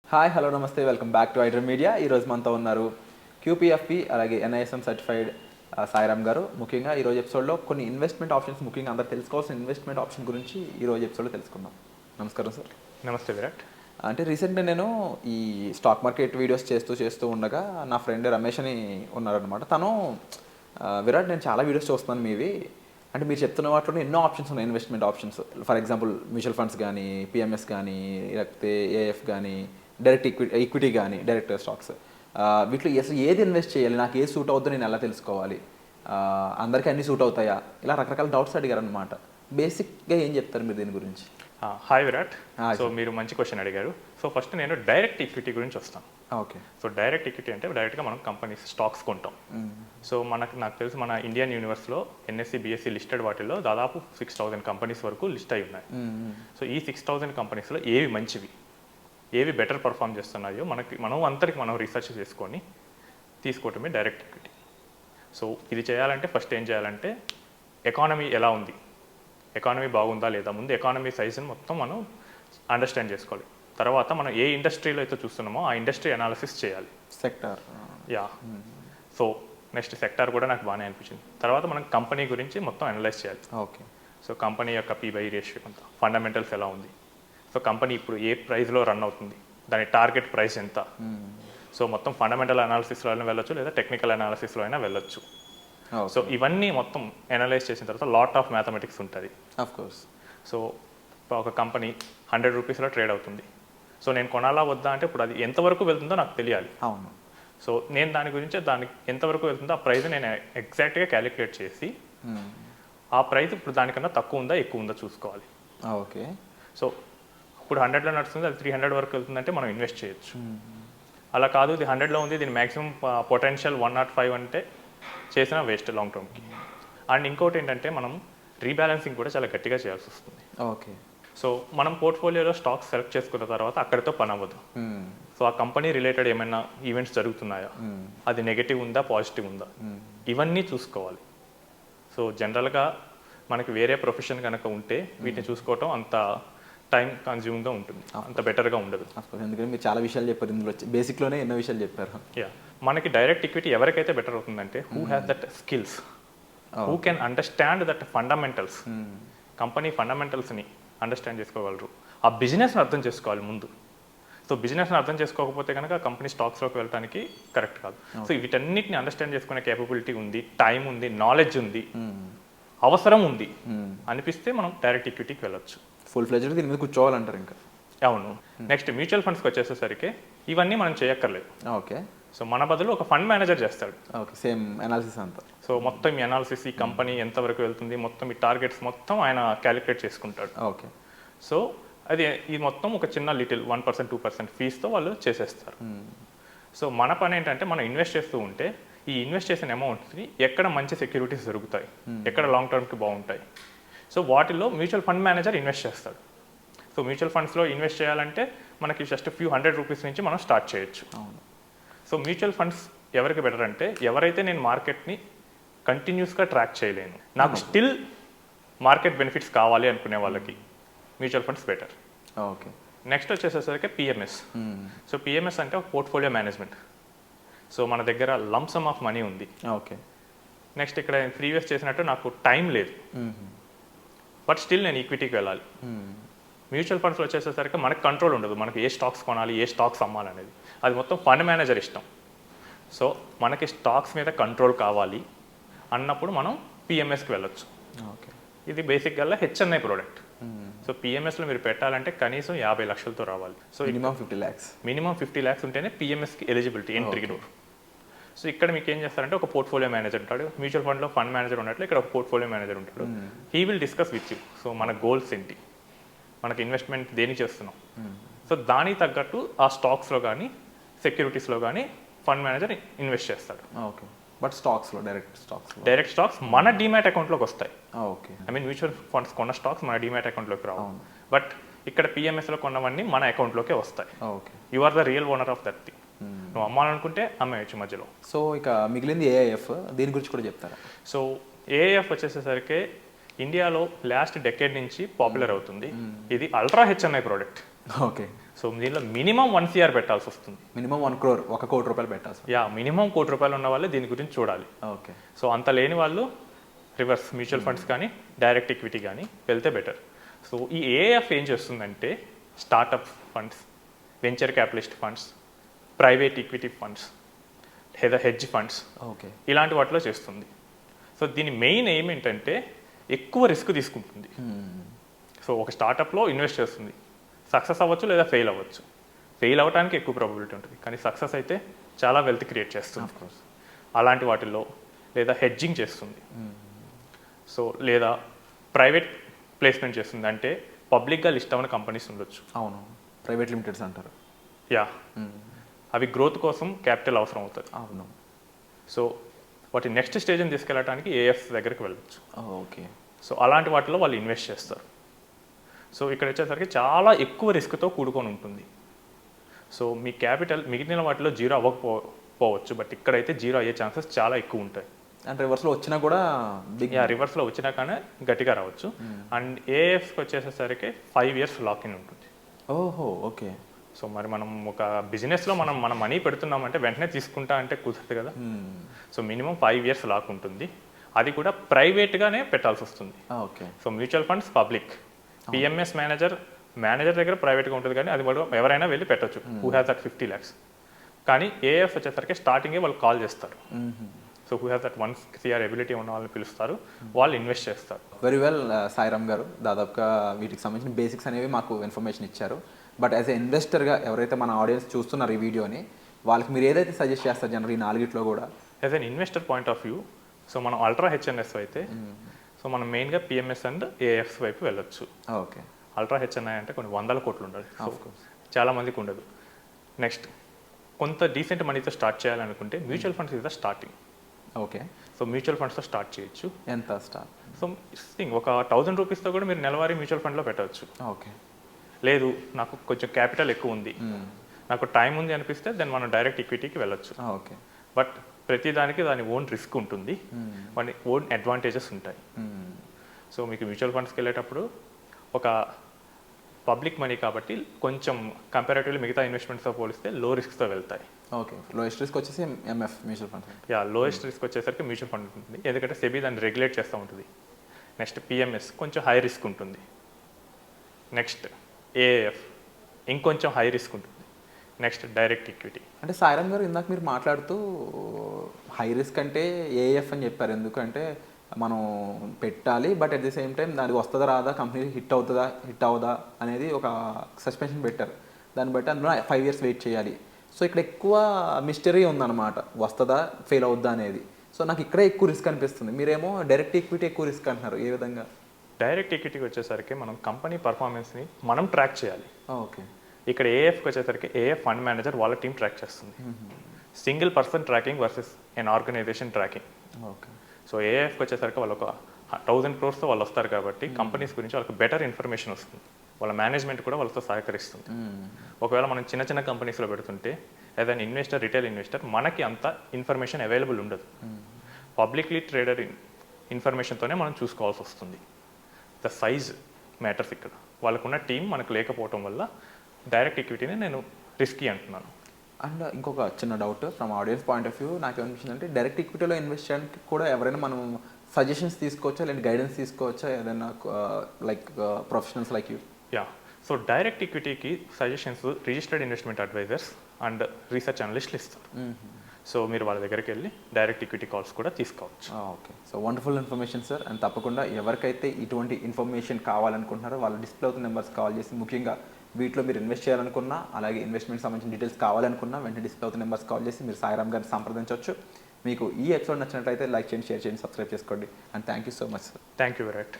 Hi hello నమస్తే welcome back to iDream media. ఈరోజు మనతో ఉన్నారు క్యూపీఎఫ్పి అలాగే ఎన్ఐఎస్ఎం సర్టిఫైడ్ సాయిరామ్ గారు. ముఖ్యంగా ఈరోజు ఎపిసోడ్లో కొన్ని ఇన్వెస్ట్మెంట్ ఆప్షన్స్, ముఖ్యంగా అందరూ తెలుసుకోవాల్సిన ఇన్వెస్ట్మెంట్ ఆప్షన్ గురించి ఈరోజు ఎపిసోడ్లో తెలుసుకుందాం. నమస్కారం సార్. నమస్తే విరాట్. అంటే రీసెంట్గా నేను ఈ స్టాక్ మార్కెట్ వీడియోస్ చేస్తూ ఉండగా నా ఫ్రెండ్ రమేష్ అని ఉన్నారనమాట. తను విరాట్, నేను చాలా వీడియోస్ చూస్తున్నాను మీవి, అంటే మీరు చెప్తున్న వాటిలో ఎన్నో ఆప్షన్స్ ఉన్నాయి, investment options. For example mutual funds కానీ, పిఎంఎస్ కానీ, లేకపోతే ఏఎఫ్ కానీ, డైరెక్ట్ ఈక్విటీ కానీ, డైరెక్ట్ స్టాక్స్, వీటిలో అసలు ఏది ఇన్వెస్ట్ చేయాలి, నాకు ఏది సూట్ అవుతుందో నేను ఎలా తెలుసుకోవాలి, అందరికీ అన్నీ సూట్ అవుతాయా, ఇలా రకరకాల డౌట్స్ అడిగారు అనమాట. బేసిక్గా ఏం చెప్తారు మీరు దీని గురించి? హాయ్ విరాట్. సో మీరు మంచి క్వశ్చన్ అడిగారు. సో ఫస్ట్ నేను డైరెక్ట్ ఈక్విటీ గురించి వస్తాను. ఓకే. సో డైరెక్ట్ ఈక్విటీ అంటే డైరెక్ట్గా మనం కంపెనీస్ స్టాక్స్ కొంటాం. సో నాకు తెలిసి మన ఇండియన్ యూనివర్స్లో ఎన్ఎస్సి బిఎస్సి లిస్టెడ్ వాటిల్లో దాదాపు 6,000 కంపెనీస్ వరకు లిస్ట్ అయి ఉన్నాయి. సో ఈ 6,000 కంపెనీస్లో ఏవి మంచివి, ఏవి బెటర్ పర్ఫామ్ చేస్తున్నాయో మనం రీసెర్చ్ చేసుకొని తీసుకోవటమే డైరెక్ట్ ఈక్విటీ. సో ఇది చేయాలంటే ఫస్ట్ ఏం చేయాలంటే ఎకానమీ ఎలా ఉంది, ఎకానమీ బాగుందా లేదా, ముందు ఎకానమీ సైజుని మొత్తం మనం అండర్స్టాండ్ చేసుకోవాలి. తర్వాత మనం ఏ ఇండస్ట్రీలో అయితే చూస్తున్నామో ఆ ఇండస్ట్రీ అనాలిసిస్ చేయాలి. సెక్టార్. సో నెక్స్ట్ సెక్టార్ కూడా నాకు బాగానే అనిపించింది. తర్వాత మనం కంపెనీ గురించి మొత్తం అనలైజ్ చేయాలి. ఓకే. సో కంపెనీ యొక్క పీ/బై రేషియో అంతా, ఫండమెంటల్స్ ఎలా ఉంది, సో కంపెనీ ఇప్పుడు ఏ ప్రైస్లో రన్ అవుతుంది, దాని టార్గెట్ ప్రైస్ ఎంత. సో మొత్తం ఫండమెంటల్ అనాలిసిస్లో అయినా వెళ్ళొచ్చు, లేదా టెక్నికల్ అనాలిసిస్లో అయినా వెళ్ళొచ్చు. సో ఇవన్నీ మొత్తం అనలైజ్ చేసిన తర్వాత లాట్ ఆఫ్ మ్యాథమెటిక్స్ ఉంటుంది. Of course. సో ఒక కంపెనీ 100 రూపీస్లో ట్రేడ్ అవుతుంది. సో నేను కొనాలా వద్దా అంటే ఇప్పుడు అది ఎంతవరకు వెళ్తుందో నాకు తెలియాలి. అవును. సో నేను దాని గురించి దానికి ఎంతవరకు వెళ్తుందో ఆ ప్రైస్ నేను ఎగ్జాక్ట్గా క్యాలిక్యులేట్ చేసి ఆ ప్రైస్ ఇప్పుడు దానికన్నా తక్కువ ఉందా ఎక్కువ ఉందా చూసుకోవాలి. ఓకే. సో ఇప్పుడు 100లో నడుస్తుంది, అది 300 వరకు వెళ్తుందంటే మనం ఇన్వెస్ట్ చేయొచ్చు. అలా కాదు, ఇది 100లో ఉంది, దీని మ్యాక్సిమం పొటెన్షియల్ 105 అంటే చేసిన వేస్ట్ లాంగ్ టర్మ్కి. అండ్ ఇంకోటి ఏంటంటే మనం రీబ్యాలెన్సింగ్ కూడా చాలా గట్టిగా చేయాల్సి వస్తుంది. ఓకే. సో మనం పోర్ట్ఫోలియోలో స్టాక్స్ సెలెక్ట్ చేసుకున్న తర్వాత అక్కడితో పని అవ్వదు. సో ఆ కంపెనీ రిలేటెడ్ ఏమైనా ఈవెంట్స్ జరుగుతున్నాయా, అది నెగటివ్ ఉందా పాజిటివ్ ఉందా, ఇవన్నీ చూసుకోవాలి. సో జనరల్గా మనకి వేరే ప్రొఫెషన్ కనుక ఉంటే వీటిని చూసుకోవటం అంత టైం కన్జ్యూమ్గా ఉంటుంది, అంత బెటర్గా ఉండదు. ఎందుకంటే మీరు చాలా విషయాలు చెప్పారు ఇందులో, బేసిక్లోనే ఎన్నో విషయాలు చెప్పారు. మనకి డైరెక్ట్ ఈక్విటీ ఎవరికైతే బెటర్ అవుతుందంటే who has that skills, who can understand that fundamentals, company ఫండమెంటల్స్ని అండర్స్టాండ్ చేసుకోగలరు. ఆ బిజినెస్ని అర్థం చేసుకోవాలి ముందు. సో బిజినెస్ని అర్థం చేసుకోకపోతే కనుక కంపెనీ స్టాక్స్లోకి వెళ్ళడానికి కరెక్ట్ కాదు. సో వీటన్నిటిని అండర్స్టాండ్ చేసుకునే కేపబిలిటీ ఉంది, టైం ఉంది, నాలెడ్జ్ ఉంది, అవసరం ఉంది అనిపిస్తే మనం డైరెక్ట్ ఈక్విటీకి వెళ్ళొచ్చు. ఫుల్ ఫ్లెజ్డ్ దీని మీద కూర్చోవాలంటారు ఇంకా. అవును. నెక్స్ట్ మ్యూచువల్ ఫండ్స్కి వచ్చేసరికి ఇవన్నీ మనం చేయక్కర్లేదు. ఓకే. సో మన బదులు ఒక ఫండ్ మేనేజర్ చేస్తాడు. ఓకే. సేమ్ అనాలిసిస్ అంతా. సో మొత్తం ఈ అనాలిసిస్, ఈ కంపెనీ ఎంతవరకు వెళ్తుంది, మొత్తం ఈ టార్గెట్స్ మొత్తం ఆయన క్యాలిక్యులేట్ చేసుకుంటాడు. ఓకే. సో ఇది మొత్తం ఒక చిన్న లిటిల్ 1% 2% ఫీస్తో వాళ్ళు చేసేస్తారు. సో మన పని ఏంటంటే మనం ఇన్వెస్ట్ చేస్తూ ఉంటే ఈ ఇన్వెస్ట్ చేసిన అమౌంట్ని ఎక్కడ మంచి సెక్యూరిటీస్ దొరుకుతాయి, ఎక్కడ లాంగ్ టర్మ్కి బాగుంటాయి, సో వాటిలో మ్యూచువల్ ఫండ్ మేనేజర్ ఇన్వెస్ట్ చేస్తాడు. సో మ్యూచువల్ ఫండ్స్లో ఇన్వెస్ట్ చేయాలంటే మనకి జస్ట్ ఫ్యూ 100 రూపీస్ నుంచి మనం స్టార్ట్ చేయొచ్చు. సో మ్యూచువల్ ఫండ్స్ ఎవరికి బెటర్ అంటే ఎవరైతే నేను మార్కెట్ని కంటిన్యూస్గా ట్రాక్ చేయలేను, నాకు స్టిల్ మార్కెట్ బెనిఫిట్స్ కావాలి అనుకునే వాళ్ళకి mutual funds better. Okay. Next వచ్చేసరికి పిఎంఎస్. సో పిఎంఎస్ అంటే ఒక పోర్ట్ఫోలియో మేనేజ్మెంట్. సో మన దగ్గర లంప్ సమ్ ఆఫ్ మనీ ఉంది. ఓకే. నెక్స్ట్ ఇక్కడ ప్రీవియస్ చేసినట్టు నాకు టైం లేదు, బట్ స్టిల్ నేను ఈక్విటీకి వెళ్ళాలి. మ్యూచువల్ ఫండ్స్లో వచ్చేసరికి మనకు కంట్రోల్ ఉండదు, మనకి ఏ స్టాక్స్ కొనాలి, ఏ స్టాక్స్ అమ్మాలి అనేది అది మొత్తం ఫండ్ మేనేజర్ ఇష్టం. సో మనకి స్టాక్స్ మీద కంట్రోల్ కావాలి అన్నప్పుడు మనం పిఎంఎస్కి వెళ్ళొచ్చు. ఓకే. ఇది బేసిక్గా హెచ్ఎన్ఐ ప్రోడక్ట్. సో పిఎంఎస్లో మీరు పెట్టాలంటే కనీసం 50 లక్షలతో రావాలి. సో మినిమం 50 lakhs ఉంటేనే పిఎంఎస్కి ఎలిజిబిలిటీ, ఎంట్రీ డోర్. సో ఇక్కడ మీకు ఏం చేస్తారంటే ఒక పోర్ట్ఫోలియో మేనేజర్ ఉంటాడు. మ్యూచువల్ ఫండ్లో ఫండ్ మేనేజర్ ఉన్నట్లు ఇక్కడ ఒక పోర్ట్ఫోలియో మేనేజర్ ఉంటాడు. He will discuss with you. So మన గోల్స్ ఏంటి, మనకి ఇన్వెస్ట్మెంట్ దేనికి చేస్తున్నాం, సో దానికి తగ్గట్టు ఆ స్టాక్స్లో కానీ సెక్యూరిటీస్లో కానీ ఫండ్ మేనేజర్ ఇన్వెస్ట్ చేస్తాడు. ఓకే. బట్ స్టాక్స్లో డైరెక్ట్ స్టాక్స్ మన డీమ్యాట్ అకౌంట్లోకి వస్తాయి. Okay. I mean mutual funds కొన్న స్టాక్స్ మన డీమ్యాట్ అకౌంట్లోకి రావు, బట్ ఇక్కడ పిఎంఎస్లో కొన్నవన్నీ మన అకౌంట్లోకే వస్తాయి. Okay. You are the real owner of that thing. నువ్వు అమ్మాలనుకుంటే అమ్మేయచ్చు మధ్యలో. సో ఇక మిగిలింది ఏఐఎఫ్, దీని గురించి కూడా చెప్తారా? సో ఏఐఎఫ్ వచ్చేసరికి ఇండియాలో లాస్ట్ డెకేడ్ నుంచి పాపులర్ అవుతుంది. ఇది ultra HNI product. Okay. So దీనిలో మినిమం 1 CR పెట్టాల్సి వస్తుంది. మినిమం 1 crore, 1 కోటి రూపాయలు పెట్టాల్సి. మినిమం ₹1 కోటి ఉన్న వాళ్ళే దీని గురించి చూడాలి. ఓకే. సో అంత లేని వాళ్ళు రివర్స్ మ్యూచువల్ ఫండ్స్ కానీ డైరెక్ట్ ఈక్విటీ కానీ వెళ్తే బెటర్. సో ఈ ఏఎఫ్ ఏం చేస్తుందంటే startup funds, venture capitalist funds, private equity funds లేదా హెడ్జ్ ఫండ్స్ ఓకే. ఇలాంటి వాటిలో చేస్తుంది. సో దీని మెయిన్ ఎయిమ్ ఏంటంటే ఎక్కువ రిస్క్ తీసుకుంటుంది. సో ఒక స్టార్టప్లో ఇన్వెస్ట్ చేస్తుంది, సక్సెస్ అవ్వచ్చు లేదా ఫెయిల్ అవ్వచ్చు. ఫెయిల్ అవ్వడానికి ఎక్కువ ప్రాబిలిటీ ఉంటుంది, కానీ సక్సెస్ అయితే చాలా వెల్త్ క్రియేట్ చేస్తుంది. అలాంటి వాటిల్లో లేదా హెడ్జింగ్ చేస్తుంది. సో లేదా ప్రైవేట్ ప్లేస్మెంట్ చేస్తుంది, అంటే పబ్లిక్గా లిస్ట్ అవ్వని కంపెనీస్ ఉండొచ్చు. అవును, ప్రైవేట్ లిమిటెడ్స్ అంటారు. అవి గ్రోత్ కోసం క్యాపిటల్ అవసరం అవుతుంది. అవును. సో వాటి నెక్స్ట్ స్టేజ్ని తీసుకెళ్ళడానికి ఏఎఫ్ దగ్గరికి వెళ్ళచ్చు. ఓకే. సో అలాంటి వాటిలో వాళ్ళు ఇన్వెస్ట్ చేస్తారు. సో ఇక్కడ వచ్చేసరికి చాలా ఎక్కువ రిస్క్తో కూడుకొని ఉంటుంది. సో మీ క్యాపిటల్ మిగిలిన వాటిలో జీరో అవ్వకపోవచ్చు, బట్ ఇక్కడైతే జీరో అయ్యే ఛాన్సెస్ చాలా ఎక్కువ ఉంటాయి. అండ్ రివర్స్లో వచ్చినా కూడా రివర్స్లో వచ్చినా కానీ గట్టిగా రావచ్చు. అండ్ ఏఎఫ్కి వచ్చేసరికి 5 years లాక్-ఇన్ ఉంటుంది. ఓహో, ఓకే. సో మరి మనం ఒక బిజినెస్లో మన మనీ పెడుతున్నామంటే వెంటనే తీసుకుంటా అంటే కుదరదు కదా. సో మినిమం 5 years లాక్ ఉంటుంది. అది కూడా ప్రైవేట్గానే పెట్టాల్సి వస్తుంది. Okay. So mutual funds public, PMS manager దగ్గర ప్రైవేట్గా ఉంటుంది, కానీ అది వాళ్ళు ఎవరైనా వెళ్ళి పెట్టచ్చు హూ హ్యాస్ దట్ 50 lakhs. కానీ ఏఎఫ్ వచ్చేసరికి స్టార్టింగే వాళ్ళు కాల్ చేస్తారు. So who has that 1 CR ability ఉన్న వాళ్ళని పిలుస్తారు, వాళ్ళు ఇన్వెస్ట్ చేస్తారు. వెరీ వెల్ సాయిరామ్ గారు, దాదాపుగా వీటికి సంబంధించిన బేసిక్స్ అనేవి మాకు ఇన్ఫర్మేషన్ ఇచ్చారు. బట్ యాజ్ ఎ ఇన్వెస్టర్గా ఎవరైతే మన ఆడియన్స్ చూస్తున్నారు ఈ వీడియోని, వాళ్ళకి మీరు ఏదైతే సజెస్ట్ చేస్తారు జనరల్ ఈ 4 కూడా? As an investor point of view, so మనం అల్ట్రా హెచ్ఎన్ఎస్ అయితే సో మనం మెయిన్గా పిఎంఎస్ అండ్ ఏఎఫ్స్ వైపు వెళ్ళొచ్చు. ఓకే. అల్ట్రా హెచ్ఎన్ఐ అంటే కొన్ని 100 కోట్లు ఉండాలి, చాలా మందికి ఉండదు. నెక్స్ట్ కొంత డీసెంట్ మనీతో స్టార్ట్ చేయాలనుకుంటే mutual funds is the starting. Okay. So mutual ఫండ్స్తో స్టార్ట్ చేయొచ్చు. ఎంత స్టార్ట్? సో ఒక 1000 రూపీస్తో కూడా మీరు నెలవారీ మ్యూచువల్ ఫండ్లో పెట్టవచ్చు. ఓకే. లేదు నాకు కొంచెం క్యాపిటల్ ఎక్కువ ఉంది, నాకు టైం ఉంది అనిపిస్తే దెన్ మనం డైరెక్ట్ ఈక్విటీకి వెళ్ళొచ్చు. ఓకే. బట్ ప్రతిదానికి దాని ఓన్ రిస్క్ ఉంటుంది, వాటి ఓన్ అడ్వాంటేజెస్ ఉంటాయి. సో మీకు మ్యూచువల్ ఫండ్స్కి వెళ్ళేటప్పుడు ఒక పబ్లిక్ మనీ కాబట్టి కొంచెం కంపారేటివ్లీ మిగతా ఇన్వెస్ట్మెంట్స్తో పోలిస్తే లో రిస్క్తో వెళ్తాయి. ఓకే. లోయెస్ట్ రిస్క్ వచ్చేసి MF mutual fund. Lowest risk వచ్చేసరికి మ్యూచువల్ ఫండ్ ఉంటుంది, ఎందుకంటే సెబీ దాన్ని రెగ్యులేట్ చేస్తూ ఉంటుంది. నెక్స్ట్ పిఎంఎస్ కొంచెం హై రిస్క్ ఉంటుంది. నెక్స్ట్ ఏఎఫ్ ఇంకొంచెం హై రిస్క్ ఉంటుంది. Next direct equity. అంటే సాయిరామ్ గారు, ఇందాక మీరు మాట్లాడుతూ హై రిస్క్ అంటే ఏఎఫ్ అని చెప్పారు. ఎందుకంటే మనం పెట్టాలి, but at the same time అది వస్తుందా రాదా, కంపెనీ హిట్ అవుదా అనేది ఒక సస్పెన్షన్ పెట్టారు. దాన్ని బట్టి అందులో 5 years వెయిట్ చేయాలి. సో ఇక్కడ ఎక్కువ మిస్టరీ ఉందన్నమాట, వస్తుందా ఫెయిల్ అవుద్దా అనేది. సో నాకు ఇక్కడే ఎక్కువ రిస్క్ అనిపిస్తుంది. మీరేమో డైరెక్ట్ ఈక్విటీ ఎక్కువ రిస్క్ అంటున్నారు, ఏ విధంగా? డైరెక్ట్ ఈక్విటీకి వచ్చేసరికి మనం కంపెనీ పర్ఫార్మెన్స్ని మనం ట్రాక్ చేయాలి. ఓకే. ఇక్కడ ఏఎఫ్కి వచ్చేసరికి ఏఎఫ్ ఫండ్ మేనేజర్ వాళ్ళ టీం ట్రాక్ చేస్తుంది. సింగిల్ పర్సన్ ట్రాకింగ్ వర్సెస్ ఎన్ ఆర్గనైజేషన్ ట్రాకింగ్. ఓకే. సో ఏఎఫ్కి వచ్చేసరికి వాళ్ళు ఒక 1000 crores వాళ్ళు వస్తారు కాబట్టి కంపెనీస్ గురించి వాళ్ళకి బెటర్ ఇన్ఫర్మేషన్ వస్తుంది, వాళ్ళ మేనేజ్మెంట్ కూడా వాళ్ళతో సహకరిస్తుంది. ఒకవేళ మనం చిన్న చిన్న కంపెనీస్లో పెడుతుంటే as an investor, retail investor, మనకి అంత ఇన్ఫర్మేషన్ అవైలబుల్ ఉండదు. పబ్లిక్లీ ట్రేడెడ్ ఇన్ఫర్మేషన్తోనే మనం చూసుకోవాల్సి వస్తుంది. ద సైజ్ మ్యాటర్స్ ఇక్కడ. వాళ్ళకున్న టీం మనకు లేకపోవటం వల్ల డైరెక్ట్ ఈక్విటీని నేను రిస్కీ అంటున్నాను. అండ్ ఇంకొక చిన్న doubt from audience point of view, నాకు ఏమనిపించింది అంటే డైరెక్ట్ ఈక్విటీలో ఇన్వెస్ట్ చేయడానికి కూడా ఎవరైనా మనం సజెషన్స్ తీసుకోవచ్చా, లేదంటే గైడెన్స్ తీసుకోవచ్చా, ఏదైనా like professionals like you? So direct ఈక్విటీకి suggestions registered investment advisers and research అనలిస్టులు ఇస్తారు. సో మీరు వాళ్ళ దగ్గరికి వెళ్ళి డైరెక్ట్ ఈక్విటీ కాల్స్ కూడా తీసుకోవచ్చు. Okay. So wonderful information sir. And తప్పకుండా ఎవరికైతే ఇటువంటి ఇన్ఫర్మేషన్ కావాలనుకుంటున్నారో వాళ్ళు డిస్ప్లే అవుతున్న నెంబర్స్ కాల్ చేసి, ముఖ్యంగా వీటిలో మీరు ఇన్వెస్ట్ చేయాలనుకున్నా, అలాగే ఇన్వెస్ట్మెంట్ సంబంధించిన డీటెయిల్స్ కావాలనుకున్నా వెంటనే డిస్ప్లే అవుతున్న నెంబర్స్ కాల్ చేసి మీరు సాయిరామ్ గారిని సంప్రదించవచ్చు. మీకు ఈ ఎపిసోడ్ నచ్చినట్లయితే లైక్ చేయండి, షేర్ చేయండి, సబ్స్క్రైబ్ చేసుకోండి. And thank you so much sir. Thank you Virat.